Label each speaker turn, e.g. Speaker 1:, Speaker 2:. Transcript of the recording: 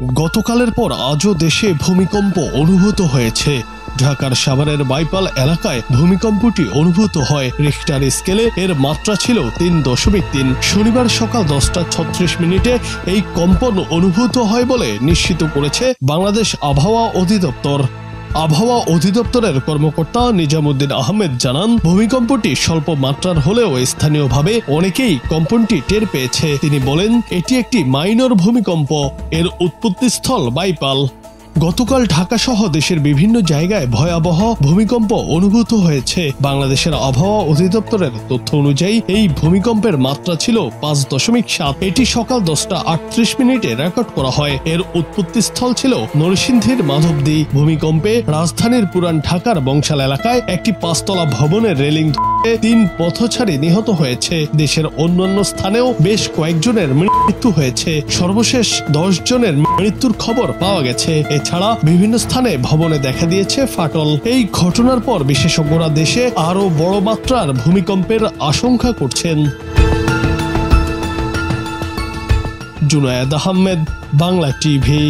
Speaker 1: গতকালের পর আজও দেশে ভূমিকম্প অনুভূত হয়েছে। ঢাকার সাভারের বাইপাল এলাকায় ভূমিকম্পটি অনুভূত হয়। রিখটার স্কেলে এর মাত্রা ছিল 3.3। শনিবার সকাল 10:36 এই কম্পন অনুভূত হয় বলে নিশ্চিত করেছে বাংলাদেশ আবহাওয়া অধিদপ্তর। আবহাওয়া অধিদপ্তরের কর্মকর্তা নিজামুদ্দিন আহমেদ জানান, ভূমিকম্পটি স্বল্প মাত্রার হলেও স্থানীয়ভাবে অনেকেই কম্পনটি টের পেয়েছে। তিনি বলেন, এটি একটি মাইনর ভূমিকম্প। এর উৎপত্তিস্থল বাইপাল। গতকাল ঢাকা সহ দেশের বিভিন্ন জায়গায় ভয়াবহ ভূমিকম্প অনুভূত হয়েছে। বাংলাদেশের আবহাওয়া অধিদপ্তরের তথ্য অনুযায়ী এই ভূমিকম্পের মাত্রা ছিল 5.7। এটি সকাল 10:38 রেকর্ড করা হয়। এর উৎপত্তিস্থল ছিল নরসিংদীর মাধবদী। ভূমিকম্পে রাজধানীর পুরান ঢাকার বংশাল এলাকায় একটি 5তলা ভবনের রেলিং ধরে 3 পথচারী নিহত হয়েছে। দেশের অন্যান্য স্থানেও বেশ কয়েকজনের মৃত্যু হয়েছে। সর্বশেষ 10 জনের মৃত্যুর খবর পাওয়া গেছে। এছাড়া বিভিন্ন স্থানে ভবনে দেখা দিয়েছে ফাটল। এই ঘটনার পর বিশেষজ্ঞরা দেশে আরও বড় মাত্রার ভূমিকম্পের আশঙ্কা করছেন। জুনায়েদ আহমেদ, বাংলা টিভি।